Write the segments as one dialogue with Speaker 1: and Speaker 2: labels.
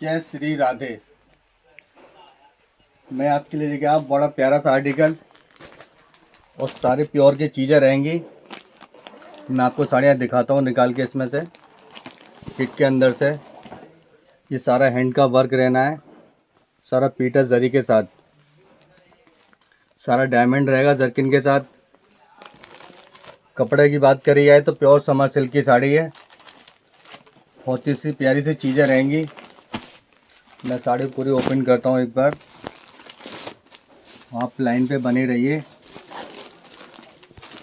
Speaker 1: जय श्री राधे। मैं आपके लिए लेके आया बड़ा प्यारा सा आर्टिकल और सारे प्योर की चीज़ें रहेंगी। मैं आपको साड़ियाँ दिखाता हूँ निकाल के इसमें से, किट के अंदर से। ये सारा हैंड का वर्क रहना है, सारा पीटर जरी के साथ, सारा डायमंड रहेगा जरकिन के साथ। कपड़े की बात करी जाए तो प्योर समर सिल्क की साड़ी है, बहुत ही सी प्यारी सी चीज़ें रहेंगी। मैं साड़ी पूरी ओपन करता हूँ एक बार, आप लाइन पे बने रहिए।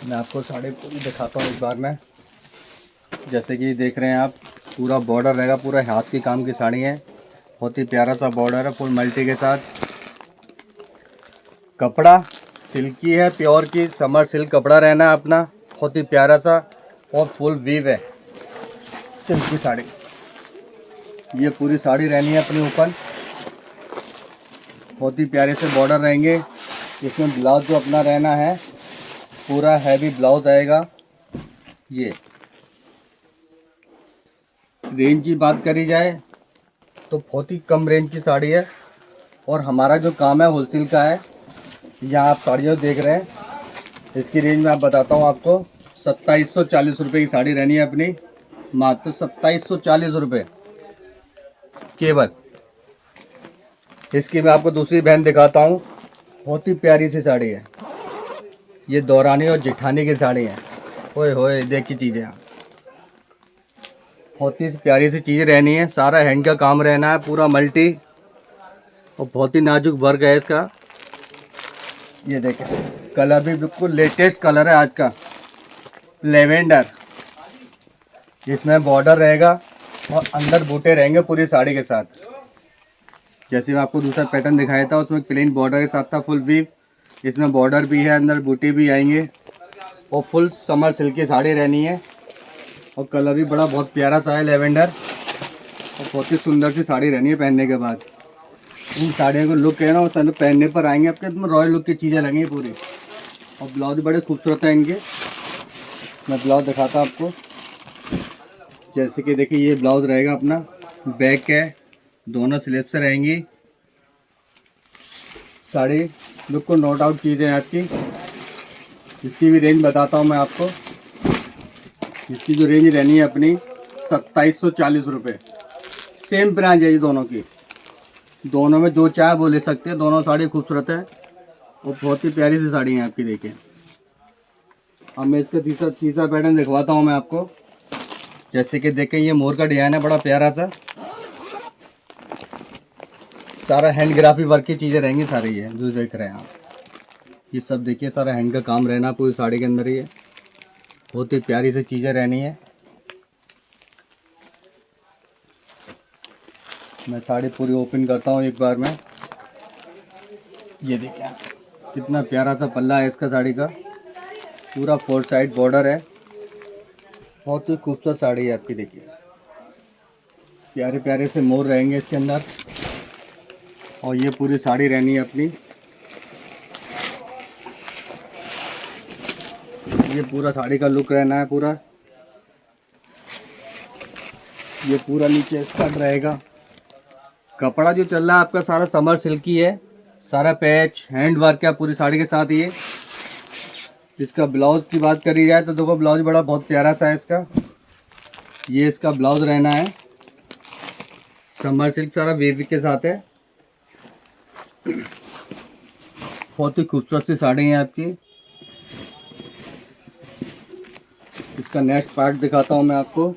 Speaker 1: मैं आपको साड़ी पूरी दिखाता हूँ एक बार में। जैसे कि देख रहे हैं आप, पूरा बॉर्डर रहेगा, पूरा हाथ की काम की साड़ी है, बहुत ही प्यारा सा बॉर्डर है, फुल मल्टी के साथ। कपड़ा सिल्की है, प्योर की समर सिल्क कपड़ा रहना है अपना, बहुत ही प्यारा सा और फुल वीव है सिल्क की साड़ी। ये पूरी साड़ी रहनी है अपनी ऊपर, बहुत ही प्यारे से बॉर्डर रहेंगे। इसमें ब्लाउज जो अपना रहना है पूरा हैवी ब्लाउज आएगा। ये रेंज की बात करी जाए तो बहुत ही कम रेंज की साड़ी है और हमारा जो काम है होलसेल का है। यहाँ आप साड़ियाँ देख रहे हैं, इसकी रेंज में आप बताता हूँ आपको। 2740 रुपये की साड़ी रहनी है अपनी, मात्र 2740 रुपये केवल। इसकी मैं आपको दूसरी बहन दिखाता हूँ, बहुत ही प्यारी सी साड़ी है। ये दौरानी और जेठानी की साड़ी है। ओए होए देखी चीज़ें आप, बहुत ही प्यारी सी चीज़ रहनी है। सारा हैंड का काम रहना है, पूरा मल्टी, और बहुत ही नाजुक वर्क है इसका। ये देखें, कलर भी बिल्कुल लेटेस्ट कलर है आज का, लेवेंडर। इसमें बॉर्डर रहेगा और अंदर बूटे रहेंगे पूरी साड़ी के साथ। जैसे मैं आपको दूसरा पैटर्न दिखाया था, उसमें प्लेन बॉर्डर के साथ था फुल वीव। इसमें बॉर्डर भी है, अंदर बूटे भी आएंगे और फुल समर सिल्क की साड़ी रहनी है। और कलर भी बड़ा बहुत प्यारा सा है, लेवेंडर, और बहुत ही सुंदर सी साड़ी रहनी है पहनने के बाद। इन साड़ियों को लुक है ना, वो पहनने पर आएंगे आपके, एकदम रॉयल लुक की चीज़ें लगेंगी पूरी। और ब्लाउज बड़े खूबसूरत है इनके। मैं ब्लाउज दिखाता हूँ आपको। जैसे कि देखिए, ये ब्लाउज रहेगा अपना, बैक है, दोनों स्लिप से रहेंगी। साड़ी बिल्कुल नोट आउट चीज़ें हैं आपकी। इसकी भी रेंज बताता हूँ मैं आपको। इसकी जो रेंज रहनी है अपनी 2740 रुपये। सेम प्राइस है ये दोनों की, दोनों में जो चाहे वो ले सकते हैं। दोनों साड़ी खूबसूरत है और बहुत ही प्यारी सी साड़ी है आपकी। देखिए, अब मैं इसका तीसरा पैटर्न दिखवाता हूँ मैं आपको। जैसे कि देखें, ये मोर का डिजाइन है, बड़ा प्यारा सा, सारा हैंड ग्राफी वर्क की चीज़ें रहेंगी सारी। ये जो देख रहे हैं आप, ये सब देखिए, सारा हैंड का काम रहना पूरी साड़ी के अंदर। ये बहुत ही प्यारी सी चीज़ें रहनी है। मैं साड़ी पूरी ओपन करता हूँ एक बार में। ये देखिए कितना प्यारा सा पल्ला है इसका साड़ी का, पूरा 4 साइड बॉर्डर है, बहुत ही खूबसूरत साड़ी है आपकी। देखिए, प्यारे प्यारे से मोर रहेंगे इसके अंदर। और ये पूरी साड़ी रहनी है अपनी। ये पूरा साड़ी का लुक रहना है पूरा। ये पूरा नीचे स्कर्ट रहेगा। कपड़ा जो चल रहा है आपका सारा समर सिल्क की है, सारा पैच हैंड वर्क है पूरी साड़ी के साथ। ये इसका ब्लाउज की बात करी जाए तो देखो, ब्लाउज बड़ा बहुत प्यारा सा है इसका। ये इसका ब्लाउज रहना है, समर सिल्क सारा वेव के साथ है। बहुत ही खूबसूरत सी साड़ी है आपकी। इसका नेक्स्ट पार्ट दिखाता हूँ मैं आपको।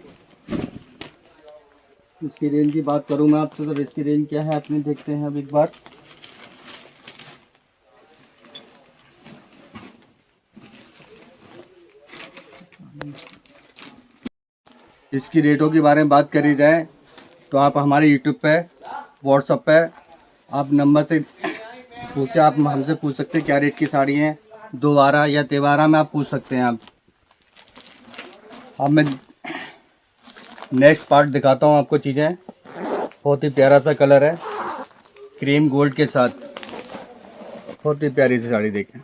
Speaker 1: इसकी रेंज की बात करूँ मैं आपसे तो इसकी रेंज क्या है अपने देखते हैं अब एक बार। इसकी रेटों के बारे में बात करी जाए तो आप हमारे यूट्यूब पे, व्हाट्सएप पे आप नंबर से पूछे, आप हमसे पूछ सकते हैं क्या रेट की साड़ी है। 212 या 13 में आप पूछ सकते हैं आप। अब मैं नेक्स्ट पार्ट दिखाता हूँ आपको चीज़ें। बहुत ही प्यारा सा कलर है, क्रीम गोल्ड के साथ, बहुत ही प्यारी सी साड़ी। देखें,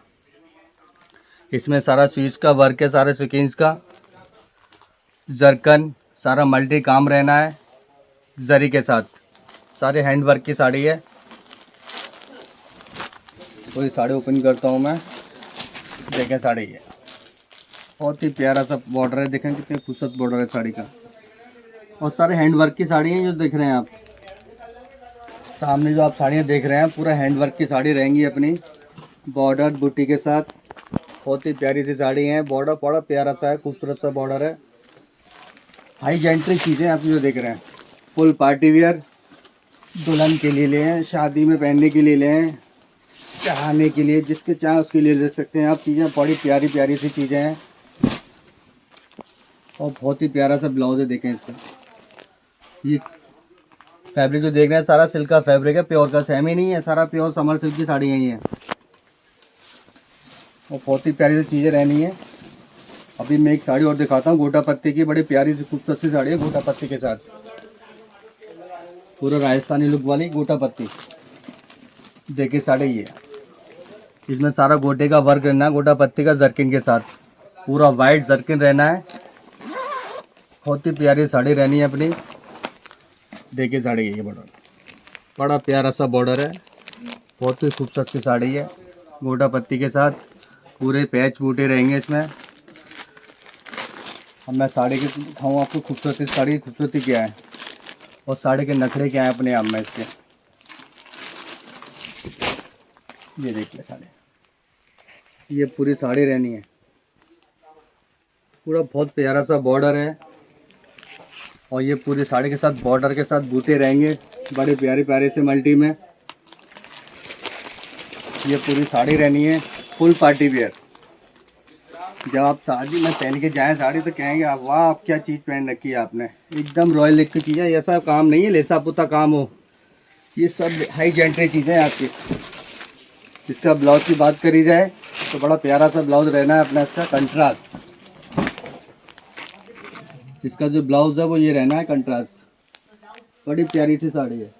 Speaker 1: इसमें सारा स्विच का वर्क है, सारे स्क्रीन्स का, जरकन, सारा मल्टी काम रहना है जरी के साथ। सारे हैंड वर्क की साड़ी है। तो ये साड़ी ओपन करता हूँ मैं। देखें साड़ी है, बहुत ही प्यारा सा बॉर्डर है। देखें कितने खूबसूरत बॉर्डर है साड़ी का। और सारे हैंड वर्क की साड़ी है जो देख रहे हैं आप सामने। जो आप साड़ियाँ देख रहे हैं पूरा हैंड वर्क की साड़ी रहेंगी अपनी, बॉर्डर बूटी के साथ। बहुत ही प्यारी सी साड़ी है। बॉर्डर बड़ा प्यारा सा है, खूबसूरत सा बॉर्डर है। हाई जेंट्री चीज़ें आप जो देख रहे हैं, फुल पार्टी वियर, दुल्हन के लिए लें, शादी में पहनने के लिए लें, चाहने के लिए, जिसके चाहे उसके लिए ले सकते हैं आप। चीज़ें बड़ी प्यारी प्यारी सी चीज़ें हैं। और बहुत ही प्यारा सा ब्लाउज है। देखें इसका, ये फैब्रिक जो देख रहे हैं सारा सिल्क का फैब्रिक है, प्योर का सेमी नहीं है, सारा प्योर समर सिल्क की साड़ियाँ ही हैं। और बहुत ही प्यारी सी चीज़ें रहनी है। अभी मैं एक साड़ी और दिखाता हूँ गोटा पत्ती की, बड़ी प्यारी सी खूबसूरत सी साड़ी है गोटा पत्ती के साथ। पूरा राजस्थानी लुक वाली गोटा पत्ती। देखिए साड़ी ये, इसमें सारा गोटे का वर्क रहना है, गोटा पत्ती का जर्किन के साथ। पूरा वाइट जर्किन रहना है। बहुत ही प्यारी साड़ी रहनी है अपनी। देखिए साड़ी ये बॉर्डर, बड़ा प्यारा सा बॉर्डर है। बहुत ही खूबसूरत सी साड़ी है गोटा पत्ती के साथ। पूरे पैच बूटे रहेंगे इसमें। अब मैं साड़ी के दिखाऊँ आपको खूबसूरती, साड़ी की खूबसूरती क्या है और साड़ी के नखरे क्या है अपने आप में इसके। ये देखिए साड़ी, ये पूरी साड़ी रहनी है। पूरा बहुत प्यारा सा बॉर्डर है। और ये पूरी साड़ी के साथ बॉर्डर के साथ बूटे रहेंगे बड़े प्यारे प्यारे से मल्टी में। ये पूरी साड़ी रहनी है फुल पार्टी वियर। जब आप शादी में पहन के जाएं साड़ी तो कहेंगे आप वाह आप क्या चीज़ पहन रखी है आपने, एकदम रॉयल लुक की चीज़ है। ऐसा काम नहीं है लेसा पुता काम हो, ये सब हाई जेंट्री चीज़ें हैं आपकी। इसका ब्लाउज की बात करी जाए तो बड़ा प्यारा सा ब्लाउज रहना है अपना। इसका कंट्रास्ट, इसका जो ब्लाउज है वो ये रहना है कंट्रास्ट। बड़ी प्यारी सी साड़ी है।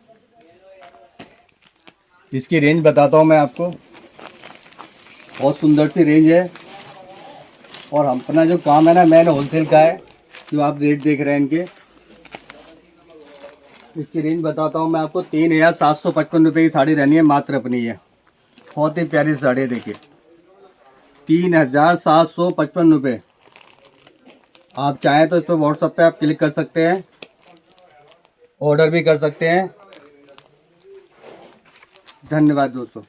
Speaker 1: इसकी रेंज बताता हूँ मैं आपको, बहुत सुंदर सी रेंज है। और अपना जो काम है ना मैन होलसेल का है, जो आप रेट देख रहे हैं इनके। इसकी रेंज बताता हूँ मैं आपको, 3,755 रुपये की साड़ी रहनी है मात्र अपनी। ये बहुत ही प्यारी साड़ी है। देखिए 3,755 रुपये। आप चाहें तो इस पर व्हाट्सएप पे आप क्लिक कर सकते हैं, ऑर्डर भी कर सकते हैं। धन्यवाद दोस्तों।